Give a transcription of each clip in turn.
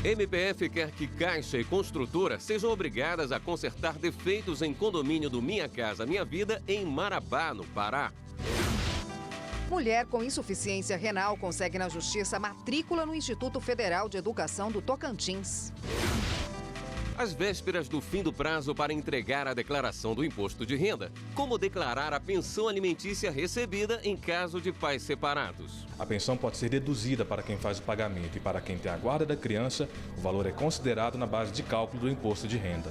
MPF quer que Caixa e Construtora sejam obrigadas a consertar defeitos em condomínio do Minha Casa Minha Vida em Marabá, no Pará. Mulher com insuficiência renal consegue na Justiça matrícula no Instituto Federal de Educação do Tocantins. Às vésperas do fim do prazo para entregar a declaração do imposto de renda, como declarar a pensão alimentícia recebida em caso de pais separados? A pensão pode ser deduzida para quem faz o pagamento e para quem tem a guarda da criança, o valor é considerado na base de cálculo do imposto de renda.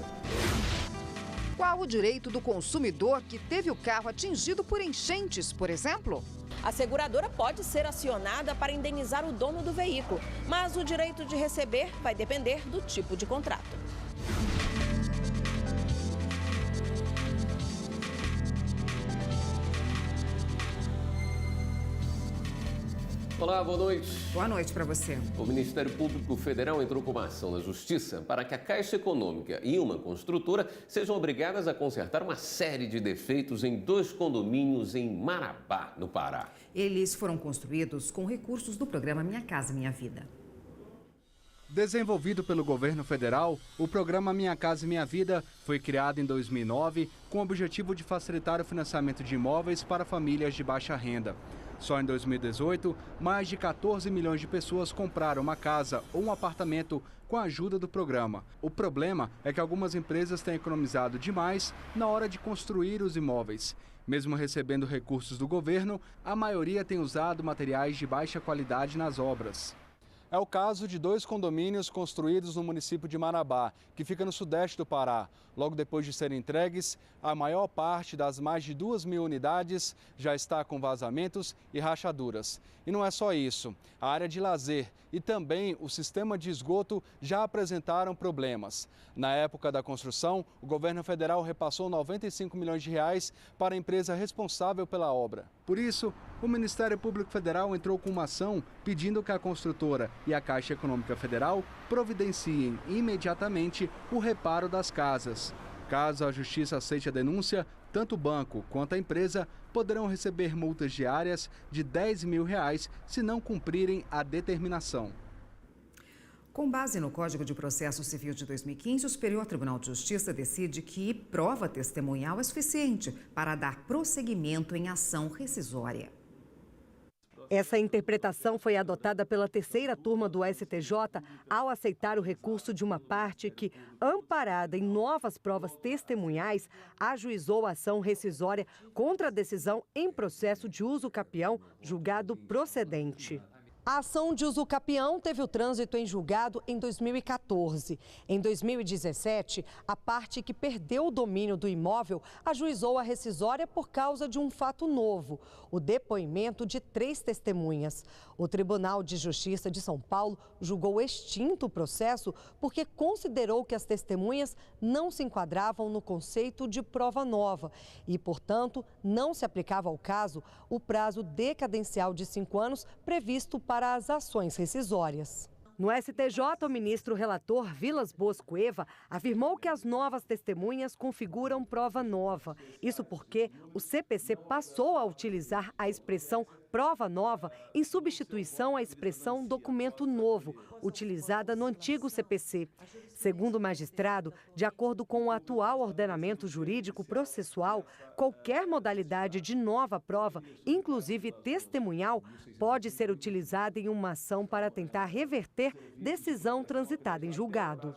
Qual o direito do consumidor que teve o carro atingido por enchentes, por exemplo? A seguradora pode ser acionada para indenizar o dono do veículo, mas o direito de receber vai depender do tipo de contrato. Olá, boa noite. Boa noite para você. O Ministério Público Federal entrou com uma ação na Justiça para que a Caixa Econômica e uma construtora sejam obrigadas a consertar uma série de defeitos em 2 condomínios em Marabá, no Pará. Eles foram construídos com recursos do programa Minha Casa Minha Vida. Desenvolvido pelo governo federal, o programa Minha Casa Minha Vida foi criado em 2009 com o objetivo de facilitar o financiamento de imóveis para famílias de baixa renda. Só em 2018, mais de 14 milhões de pessoas compraram uma casa ou um apartamento com a ajuda do programa. O problema é que algumas empresas têm economizado demais na hora de construir os imóveis. Mesmo recebendo recursos do governo, a maioria tem usado materiais de baixa qualidade nas obras. É o caso de 2 condomínios construídos no município de Marabá, que fica no sudeste do Pará. Logo depois de serem entregues, a maior parte das mais de 2.000 unidades já está com vazamentos e rachaduras. E não é só isso. A área de lazer e também o sistema de esgoto já apresentaram problemas. Na época da construção, o governo federal repassou 95 milhões de reais para a empresa responsável pela obra. Por isso, o Ministério Público Federal entrou com uma ação pedindo que a construtora e a Caixa Econômica Federal providenciem imediatamente o reparo das casas. Caso a Justiça aceite a denúncia, tanto o banco quanto a empresa poderão receber multas diárias de R$10 mil se não cumprirem a determinação. Com base no Código de Processo Civil de 2015, o Superior Tribunal de Justiça decide que prova testemunhal é suficiente para dar prosseguimento em ação rescisória. Essa interpretação foi adotada pela 3ª turma do STJ ao aceitar o recurso de uma parte que, amparada em novas provas testemunhais, ajuizou a ação rescisória contra a decisão em processo de uso capião julgado procedente. A ação de uso capião teve o trânsito em julgado em 2014. Em 2017, a parte que perdeu o domínio do imóvel ajuizou a rescisória por causa de um fato novo, o depoimento de 3 testemunhas. O Tribunal de Justiça de São Paulo julgou extinto o processo porque considerou que as testemunhas não se enquadravam no conceito de prova nova e, portanto, não se aplicava ao caso o prazo decadencial de 5 anos previsto para as ações rescisórias. No STJ, o ministro relator Vilas Boas Cueva afirmou que as novas testemunhas configuram prova nova. Isso porque o CPC passou a utilizar a expressão prova nova em substituição à expressão documento novo, utilizada no antigo CPC. Segundo o magistrado, de acordo com o atual ordenamento jurídico processual, qualquer modalidade de nova prova, inclusive testemunhal, pode ser utilizada em uma ação para tentar reverter decisão transitada em julgado.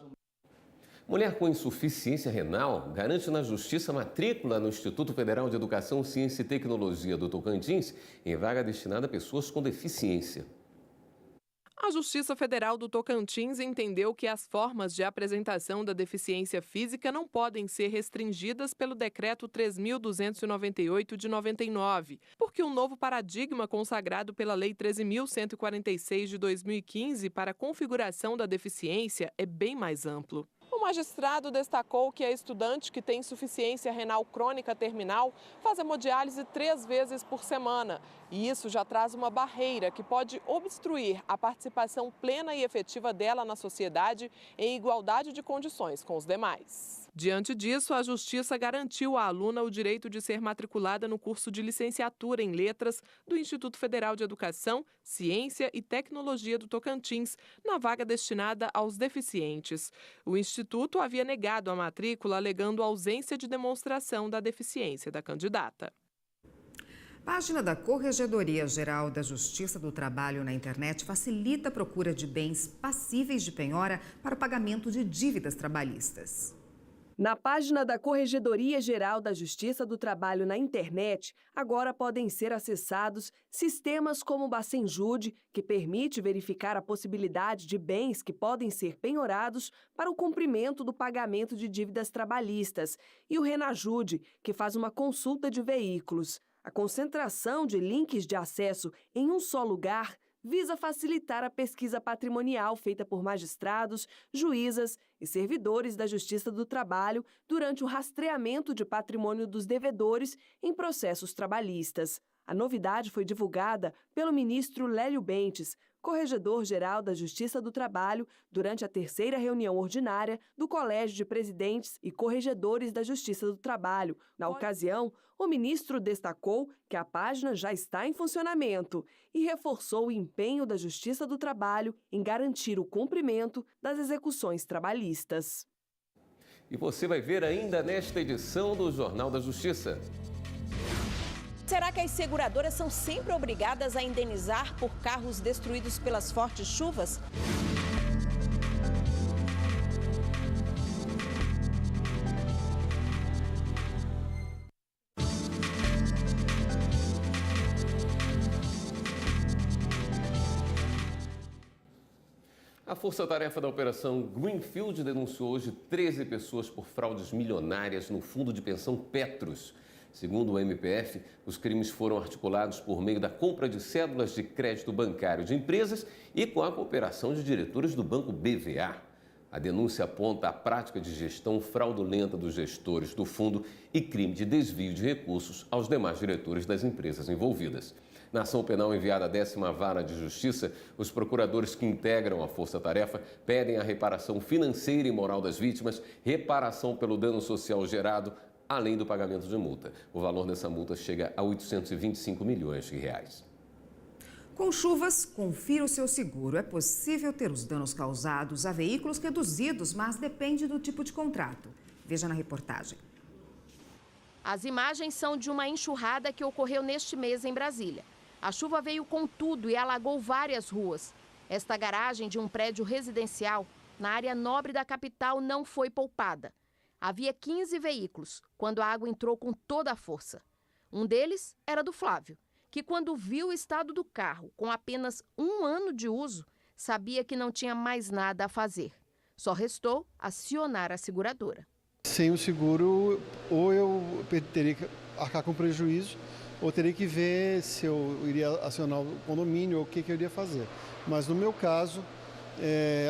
Mulher com insuficiência renal garante na Justiça matrícula no Instituto Federal de Educação, Ciência e Tecnologia do Tocantins em vaga destinada a pessoas com deficiência. A Justiça Federal do Tocantins entendeu que as formas de apresentação da deficiência física não podem ser restringidas pelo Decreto 3.298 de 99, porque o novo paradigma consagrado pela Lei 13.146 de 2015 para a configuração da deficiência é bem mais amplo. O magistrado destacou que a estudante que tem insuficiência renal crônica terminal faz hemodiálise 3 vezes por semana E isso já traz uma barreira que pode obstruir a participação plena e efetiva dela na sociedade em igualdade de condições com os demais. Diante disso, a Justiça garantiu à aluna o direito de ser matriculada no curso de licenciatura em Letras do Instituto Federal de Educação, Ciência e Tecnologia do Tocantins, na vaga destinada aos deficientes. O Instituto havia negado a matrícula, alegando ausência de demonstração da deficiência da candidata. Página da Corregedoria Geral da Justiça do Trabalho na internet facilita a procura de bens passíveis de penhora para o pagamento de dívidas trabalhistas. Na página da Corregedoria Geral da Justiça do Trabalho na internet, agora podem ser acessados sistemas como o Bacenjude, que permite verificar a possibilidade de bens que podem ser penhorados para o cumprimento do pagamento de dívidas trabalhistas, e o Renajude, que faz uma consulta de veículos. A concentração de links de acesso em um só lugar visa facilitar a pesquisa patrimonial feita por magistrados, juízas e servidores da Justiça do Trabalho durante o rastreamento de patrimônio dos devedores em processos trabalhistas. A novidade foi divulgada pelo ministro Lélio Bentes, Corregedor-Geral da Justiça do Trabalho, durante a 3ª reunião ordinária do Colégio de Presidentes e Corregedores da Justiça do Trabalho. Na ocasião, o ministro destacou que a página já está em funcionamento e reforçou o empenho da Justiça do Trabalho em garantir o cumprimento das execuções trabalhistas. E você vai ver ainda nesta edição do Jornal da Justiça. Será que as seguradoras são sempre obrigadas a indenizar por carros destruídos pelas fortes chuvas? A força-tarefa da Operação Greenfield denunciou hoje 13 pessoas por fraudes milionárias no fundo de pensão Petros. Segundo o MPF, os crimes foram articulados por meio da compra de cédulas de crédito bancário de empresas e com a cooperação de diretores do Banco BVA. A denúncia aponta a prática de gestão fraudulenta dos gestores do fundo e crime de desvio de recursos aos demais diretores das empresas envolvidas. Na ação penal enviada à 10ª Vara de Justiça, os procuradores que integram a força-tarefa pedem a reparação financeira e moral das vítimas, reparação pelo dano social gerado, além do pagamento de multa. O valor dessa multa chega a 825 milhões de reais. Com chuvas, confira o seu seguro. É possível ter os danos causados a veículos reduzidos, mas depende do tipo de contrato. Veja na reportagem. As imagens são de uma enxurrada que ocorreu neste mês em Brasília. A chuva veio com tudo e alagou várias ruas. Esta garagem de um prédio residencial na área nobre da capital não foi poupada. Havia 15 veículos quando a água entrou com toda a força. Um deles era do Flávio, que quando viu o estado do carro com apenas 1 ano de uso, sabia que não tinha mais nada a fazer. Só restou acionar a seguradora. Sem o seguro, ou eu teria que arcar com prejuízo, ou teria que ver se eu iria acionar o condomínio ou o que eu iria fazer. Mas no meu caso,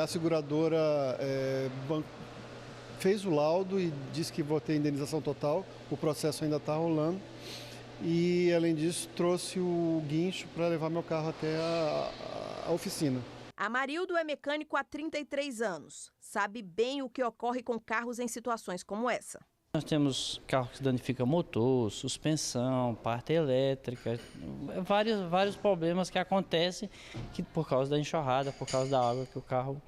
a seguradora fez o laudo e disse que vou ter indenização total, o processo ainda está rolando. E, além disso, trouxe o guincho para levar meu carro até a oficina. Amarildo é mecânico há 33 anos. Sabe bem o que ocorre com carros em situações como essa. Nós temos carros que danificam motor, suspensão, parte elétrica, vários problemas que acontecem por causa da enxurrada, por causa da água que o carro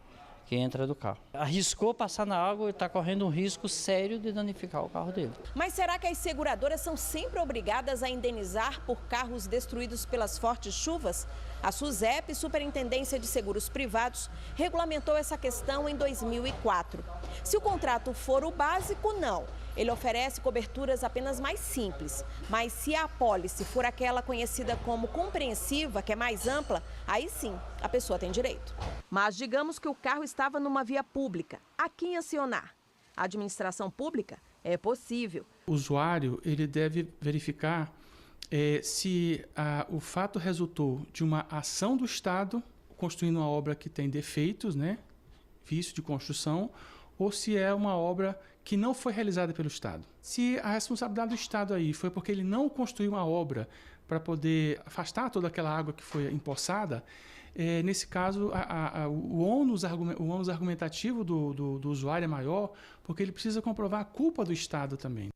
que entra do carro. Arriscou passar na água e está correndo um risco sério de danificar o carro dele. Mas será que as seguradoras são sempre obrigadas a indenizar por carros destruídos pelas fortes chuvas? A SUSEP, Superintendência de Seguros Privados, regulamentou essa questão em 2004. Se o contrato for o básico, não. Ele oferece coberturas apenas mais simples. Mas se a apólice for aquela conhecida como compreensiva, que é mais ampla, aí sim a pessoa tem direito. Mas digamos que o carro estava numa via pública. A quem acionar? A administração pública? É possível. O usuário ele deve verificar se o fato resultou de uma ação do Estado construindo uma obra que tem defeitos, vício de construção, ou se é uma obra que não foi realizada pelo Estado. Se a responsabilidade do Estado aí foi porque ele não construiu uma obra para poder afastar toda aquela água que foi empoçada, nesse caso, o ônus argumentativo do usuário é maior, porque ele precisa comprovar a culpa do Estado também.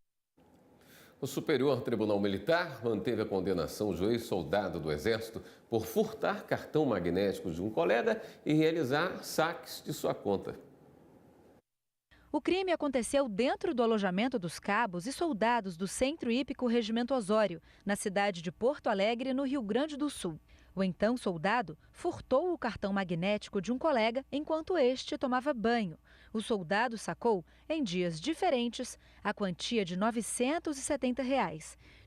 O Superior Tribunal Militar manteve a condenação do ex-soldado do Exército por furtar cartão magnético de um colega e realizar saques de sua conta. O crime aconteceu dentro do alojamento dos cabos e soldados do Centro Hípico Regimento Osório, na cidade de Porto Alegre, no Rio Grande do Sul. O então soldado furtou o cartão magnético de um colega enquanto este tomava banho. O soldado sacou, em dias diferentes, a quantia de R$ 970,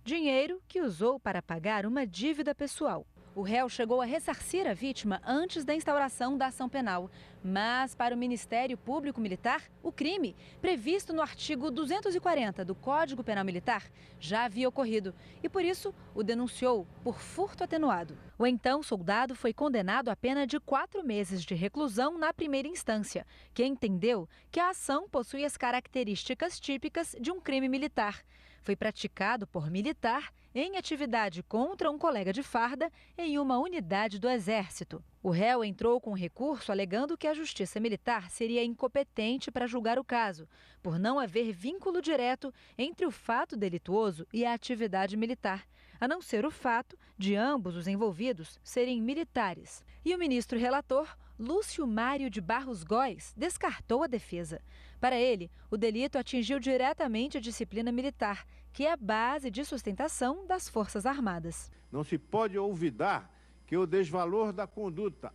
dinheiro que usou para pagar uma dívida pessoal. O réu chegou a ressarcir a vítima antes da instauração da ação penal. Mas, para o Ministério Público Militar, o crime, previsto no artigo 240 do Código Penal Militar, já havia ocorrido e, por isso, o denunciou por furto atenuado. O então soldado foi condenado a pena de 4 meses de reclusão na primeira instância, que entendeu que a ação possui as características típicas de um crime militar. Foi praticado por militar em atividade contra um colega de farda em uma unidade do Exército. O réu entrou com recurso alegando que a Justiça Militar seria incompetente para julgar o caso, por não haver vínculo direto entre o fato delituoso e a atividade militar, a não ser o fato de ambos os envolvidos serem militares. E o ministro relator, Lúcio Mário de Barros Góes, descartou a defesa. Para ele, o delito atingiu diretamente a disciplina militar, que é a base de sustentação das Forças Armadas. Não se pode olvidar que o desvalor da conduta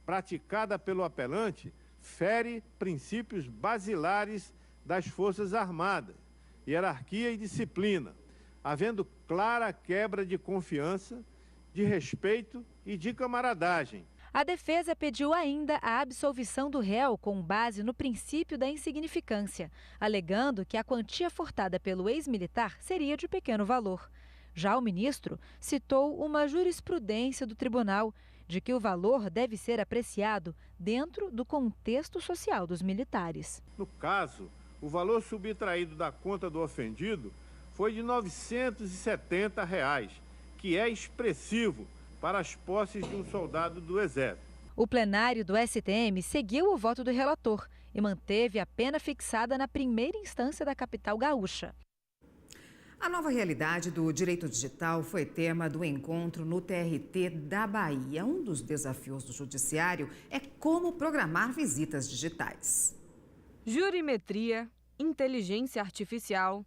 praticada pelo apelante fere princípios basilares das Forças Armadas, hierarquia e disciplina, havendo clara quebra de confiança, de respeito e de camaradagem. A defesa pediu ainda a absolvição do réu com base no princípio da insignificância, alegando que a quantia furtada pelo ex-militar seria de pequeno valor. Já o ministro citou uma jurisprudência do tribunal de que o valor deve ser apreciado dentro do contexto social dos militares. No caso, o valor subtraído da conta do ofendido foi de R$ 970, que é expressivo para as posses de um soldado do Exército. O plenário do STM seguiu o voto do relator e manteve a pena fixada na primeira instância da capital gaúcha. A nova realidade do direito digital foi tema do encontro no TRT da Bahia. Um dos desafios do judiciário é como programar visitas digitais. Jurimetria, inteligência artificial,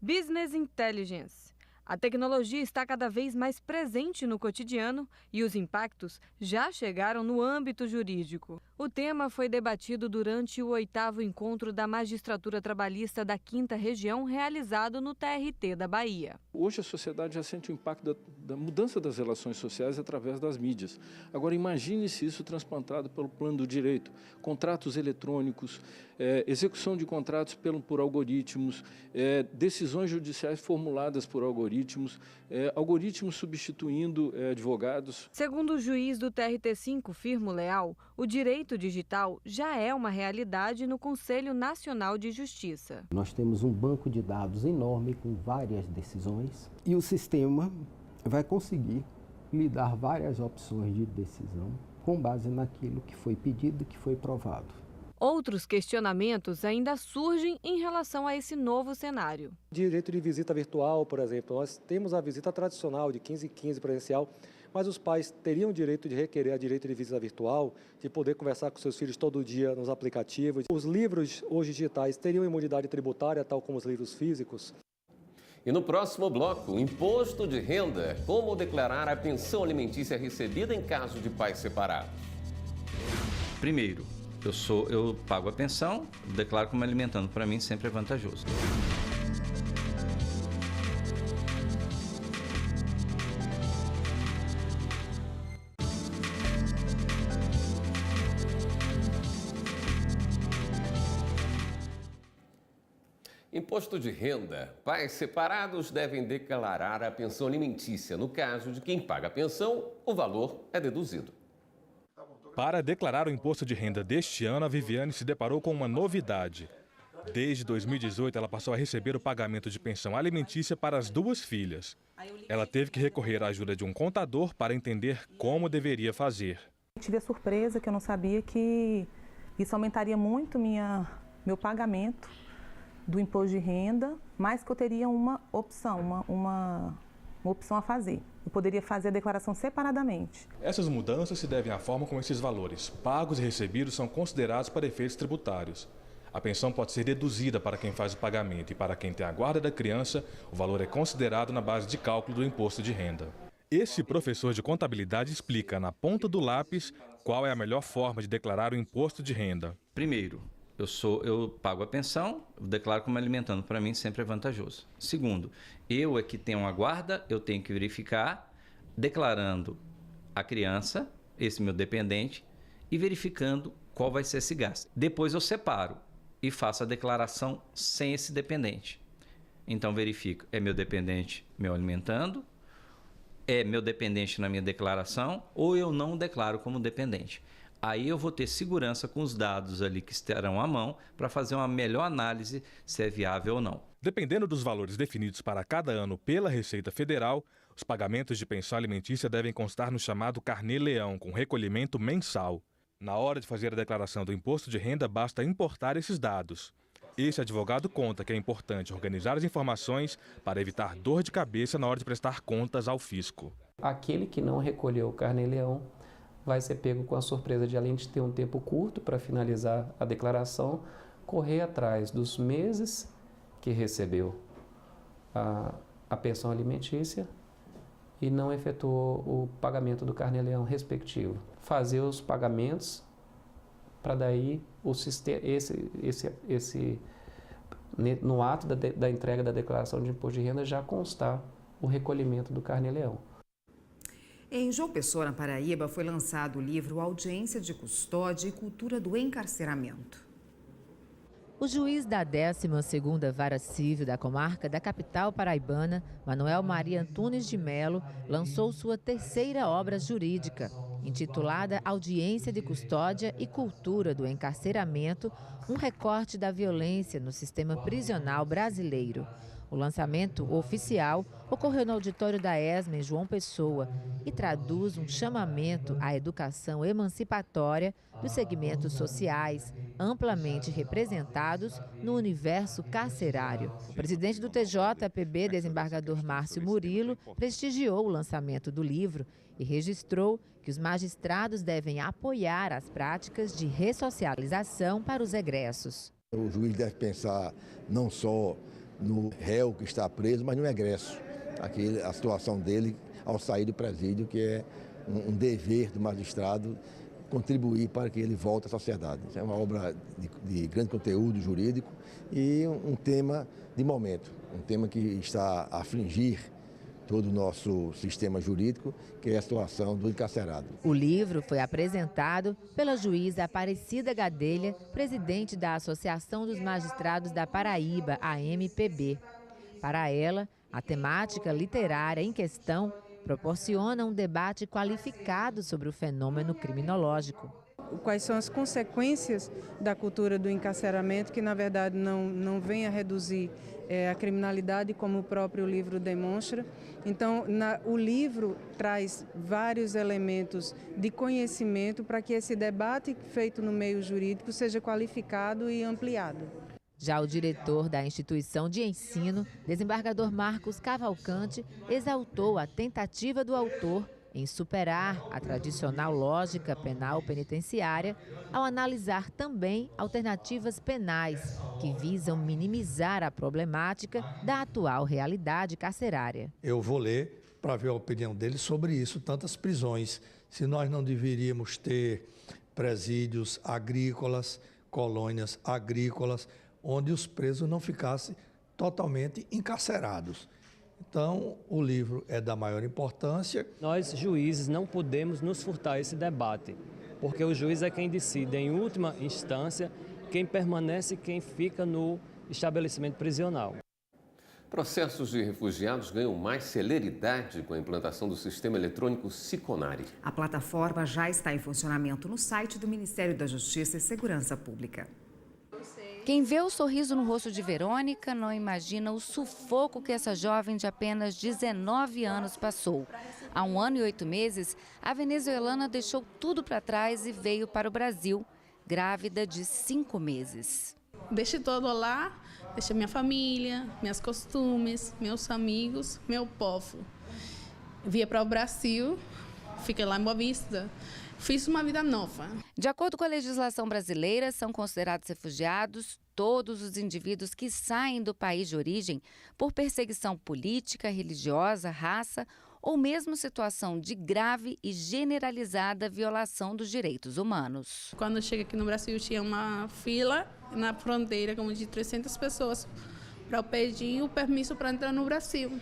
business intelligence. A tecnologia está cada vez mais presente no cotidiano e os impactos já chegaram no âmbito jurídico. O tema foi debatido durante o 8º encontro da Magistratura Trabalhista da 5ª Região, realizado no TRT da Bahia. Hoje a sociedade já sente o impacto da mudança das relações sociais através das mídias. Agora imagine se isso transplantado pelo plano do direito. Contratos eletrônicos, execução de contratos por algoritmos, decisões judiciais formuladas por algoritmos, algoritmos substituindo advogados. Segundo o juiz do TRT5, Firmo Leal, o direito digital já é uma realidade no Conselho Nacional de Justiça. Nós temos um banco de dados enorme com várias decisões e o sistema vai conseguir lhe dar várias opções de decisão com base naquilo que foi pedido e que foi provado. Outros questionamentos ainda surgem em relação a esse novo cenário. Direito de visita virtual, por exemplo, nós temos a visita tradicional de 15 em 15 presencial, mas os pais teriam o direito de requerer a direito de visita virtual, de poder conversar com seus filhos todo dia nos aplicativos. Os livros hoje digitais teriam imunidade tributária, tal como os livros físicos. E no próximo bloco, imposto de renda. Como declarar a pensão alimentícia recebida em caso de pais separados? Primeiro, eu pago a pensão, declaro como alimentando. Para mim sempre é vantajoso. Imposto de renda. Pais separados devem declarar a pensão alimentícia. No caso de quem paga a pensão, o valor é deduzido. Para declarar o imposto de renda deste ano, a Viviane se deparou com uma novidade. Desde 2018, ela passou a receber o pagamento de pensão alimentícia para as 2 filhas. Ela teve que recorrer à ajuda de um contador para entender como deveria fazer. Tive a surpresa que eu não sabia que isso aumentaria muito meu pagamento do imposto de renda, mas que eu teria uma opção, uma opção a fazer. Eu poderia fazer a declaração separadamente. Essas mudanças se devem à forma como esses valores, pagos e recebidos, são considerados para efeitos tributários. A pensão pode ser deduzida para quem faz o pagamento e para quem tem a guarda da criança, o valor é considerado na base de cálculo do imposto de renda. Esse professor de contabilidade explica na ponta do lápis qual é a melhor forma de declarar o imposto de renda. Primeiro, eu pago a pensão, eu declaro como alimentando, para mim sempre é vantajoso. Segundo, eu é que tenho uma guarda, eu tenho que verificar, declarando a criança, esse meu dependente, e verificando qual vai ser esse gasto. Depois eu separo e faço a declaração sem esse dependente. Então verifico, é meu dependente meu alimentando, é meu dependente na minha declaração, ou eu não declaro como dependente. Aí eu vou ter segurança com os dados ali que estarão à mão para fazer uma melhor análise se é viável ou não. Dependendo dos valores definidos para cada ano pela Receita Federal, os pagamentos de pensão alimentícia devem constar no chamado Carnê-Leão, com recolhimento mensal. Na hora de fazer a declaração do imposto de renda, basta importar esses dados. Esse advogado conta que é importante organizar as informações para evitar dor de cabeça na hora de prestar contas ao fisco. Aquele que não recolheu o Carnê-Leão vai ser pego com a surpresa de, além de ter um tempo curto para finalizar a declaração, correr atrás dos meses que recebeu a pensão alimentícia e não efetuou o pagamento do Carnê-Leão respectivo. Fazer os pagamentos para daí o sistema, no ato da entrega da declaração de imposto de renda já constar o recolhimento do Carnê-Leão. Em João Pessoa, na Paraíba, foi lançado o livro Audiência de Custódia e Cultura do Encarceramento. O juiz da 12ª Vara Civil da comarca da capital paraibana, Manuel Maria Antunes de Melo, lançou sua 3ª obra jurídica, intitulada Audiência de Custódia e Cultura do Encarceramento, um recorte da violência no sistema prisional brasileiro. O lançamento oficial ocorreu no auditório da ESMA, em João Pessoa, e traduz um chamamento à educação emancipatória dos segmentos sociais amplamente representados no universo carcerário. O presidente do TJPB, desembargador Márcio Murilo, prestigiou o lançamento do livro e registrou que os magistrados devem apoiar as práticas de ressocialização para os egressos. O juiz deve pensar não só no réu que está preso, mas no egresso. A situação dele ao sair do presídio, que é um dever do magistrado contribuir para que ele volte à sociedade. É uma obra de grande conteúdo jurídico e um tema de momento, um tema que está a afligir todo o nosso sistema jurídico, que é a situação do encarcerado. O livro foi apresentado pela juíza Aparecida Gadelha, presidente da Associação dos Magistrados da Paraíba, a AMPB. Para ela, a temática literária em questão proporciona um debate qualificado sobre o fenômeno criminológico. Quais são as consequências da cultura do encarceramento, que na verdade não vem a reduzir a criminalidade, como o próprio livro demonstra. Então, o livro traz vários elementos de conhecimento para que esse debate feito no meio jurídico seja qualificado e ampliado. Já o diretor da instituição de ensino, desembargador Marcos Cavalcante, exaltou a tentativa do autor em superar a tradicional lógica penal penitenciária ao analisar também alternativas penais que visam minimizar a problemática da atual realidade carcerária. Eu vou ler para ver a opinião dele sobre isso, tantas prisões, se nós não deveríamos ter presídios agrícolas, colônias agrícolas, onde os presos não ficassem totalmente encarcerados. Então, o livro é da maior importância. Nós, juízes, não podemos nos furtar esse debate, porque o juiz é quem decide, em última instância, quem permanece e quem fica no estabelecimento prisional. Processos de refugiados ganham mais celeridade com a implantação do sistema eletrônico Siconari. A plataforma já está em funcionamento no site do Ministério da Justiça e Segurança Pública. Quem vê o sorriso no rosto de Verônica não imagina o sufoco que essa jovem de apenas 19 anos passou. Há 1 ano e 8 meses, a venezuelana deixou tudo para trás e veio para o Brasil, grávida de 5 meses. Deixei tudo lá, deixei minha família, meus costumes, meus amigos, meu povo. Vim para o Brasil, fiquei lá em Boa Vista. Fiz uma vida nova. De acordo com a legislação brasileira, são considerados refugiados todos os indivíduos que saem do país de origem por perseguição política, religiosa, raça ou mesmo situação de grave e generalizada violação dos direitos humanos. Quando eu cheguei aqui no Brasil, tinha uma fila na fronteira como de 300 pessoas para eu pedir o permisso para entrar no Brasil.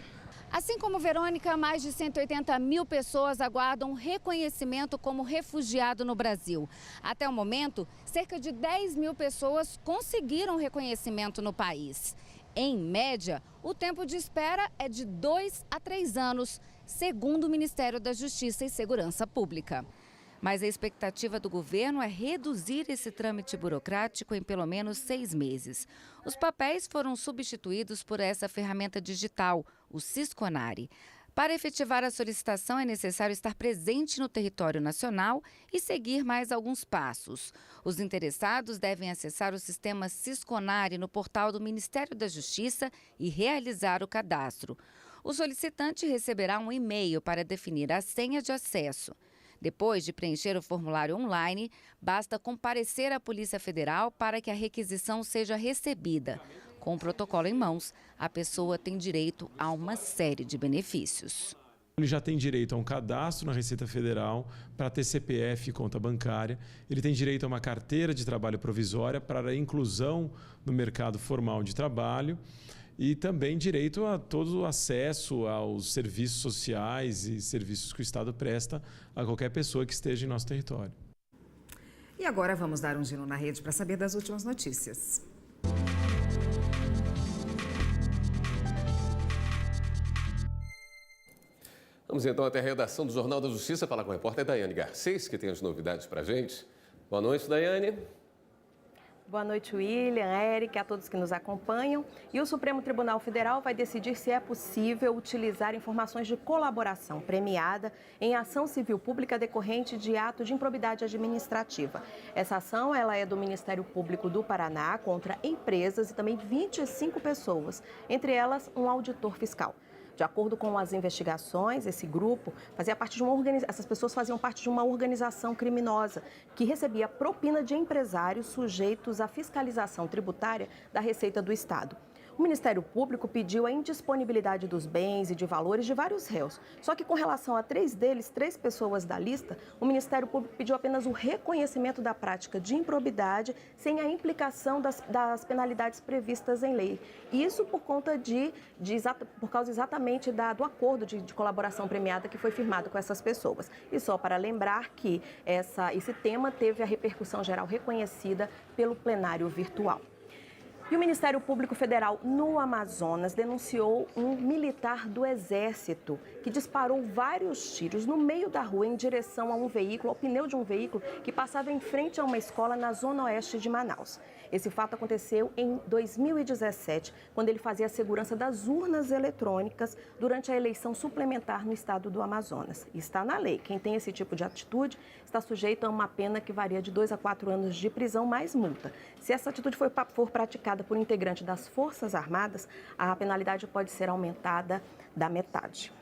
Assim como Verônica, mais de 180 mil pessoas aguardam reconhecimento como refugiado no Brasil. Até o momento, cerca de 10 mil pessoas conseguiram reconhecimento no país. Em média, o tempo de espera é de 2 a 3 anos, segundo o Ministério da Justiça e Segurança Pública. Mas a expectativa do governo é reduzir esse trâmite burocrático em pelo menos 6 meses. Os papéis foram substituídos por essa ferramenta digital, o Sisconari. Para efetivar a solicitação, é necessário estar presente no território nacional e seguir mais alguns passos. Os interessados devem acessar o sistema Sisconari no portal do Ministério da Justiça e realizar o cadastro. O solicitante receberá um e-mail para definir a senha de acesso. Depois de preencher o formulário online, basta comparecer à Polícia Federal para que a requisição seja recebida. Com o protocolo em mãos, a pessoa tem direito a uma série de benefícios. Ele já tem direito a um cadastro na Receita Federal para ter CPF e conta bancária. Ele tem direito a uma carteira de trabalho provisória para a inclusão no mercado formal de trabalho. E também direito a todo o acesso aos serviços sociais e serviços que o Estado presta a qualquer pessoa que esteja em nosso território. E agora vamos dar um giro na rede para saber das últimas notícias. Vamos então até a redação do Jornal da Justiça falar com a repórter Daiane Garcês, que tem as novidades para a gente. Boa noite, Daiane. Boa noite, William, Eric, a todos que nos acompanham. E o Supremo Tribunal Federal vai decidir se é possível utilizar informações de colaboração premiada em ação civil pública decorrente de ato de improbidade administrativa. Essa ação ela é do Ministério Público do Paraná contra empresas e também 25 pessoas, entre elas um auditor fiscal. De acordo com as investigações, esse grupo fazia parte de essas pessoas faziam parte de uma organização criminosa que recebia propina de empresários sujeitos à fiscalização tributária da Receita do Estado. O Ministério Público pediu a indisponibilidade dos bens e de valores de vários réus. Só que com relação a 3 deles, 3 pessoas da lista, o Ministério Público pediu apenas o reconhecimento da prática de improbidade sem a implicação das penalidades previstas em lei. Isso por conta por causa exatamente do acordo de colaboração premiada que foi firmado com essas pessoas. E só para lembrar que esse tema teve a repercussão geral reconhecida pelo plenário virtual. E o Ministério Público Federal no Amazonas denunciou um militar do Exército que disparou vários tiros no meio da rua em direção a um veículo, ao pneu de um veículo que passava em frente a uma escola na zona oeste de Manaus. Esse fato aconteceu em 2017, quando ele fazia a segurança das urnas eletrônicas durante a eleição suplementar no estado do Amazonas. E está na lei. Quem tem esse tipo de atitude está sujeito a uma pena que varia de 2 a 4 anos de prisão mais multa. Se essa atitude for praticada por integrante das Forças Armadas, a penalidade pode ser aumentada da metade.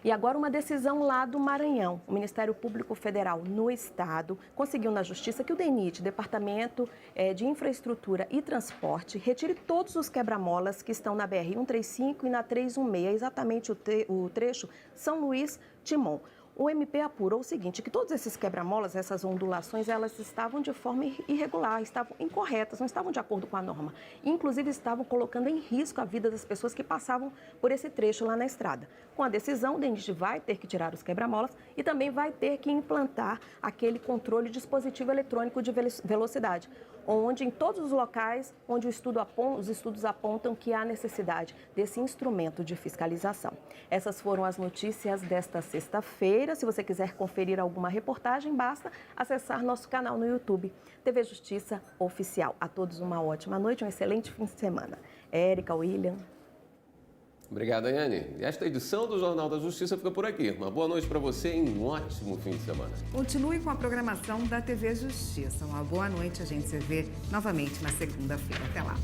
E agora uma decisão lá do Maranhão. O Ministério Público Federal no estado conseguiu na Justiça que o DENIT, Departamento de Infraestrutura e Transporte, retire todos os quebra-molas que estão na BR-135 e na 316, exatamente o trecho São Luís-Timon. O MP apurou o seguinte, que todos esses quebra-molas, essas ondulações, elas estavam de forma irregular, estavam incorretas, não estavam de acordo com a norma. Inclusive, estavam colocando em risco a vida das pessoas que passavam por esse trecho lá na estrada. Com a decisão, o DENIT vai ter que tirar os quebra-molas e também vai ter que implantar aquele controle dispositivo eletrônico de velocidade. onde em todos os locais onde os estudos apontam que há necessidade desse instrumento de fiscalização. Essas foram as notícias desta sexta-feira. Se você quiser conferir alguma reportagem, basta acessar nosso canal no YouTube, TV Justiça Oficial. A todos uma ótima noite, um excelente fim de semana. Érica, William. Obrigado, Ayane. E esta edição do Jornal da Justiça fica por aqui. Uma boa noite para você e um ótimo fim de semana. Continue com a programação da TV Justiça. Uma boa noite. A gente se vê novamente na segunda-feira. Até lá.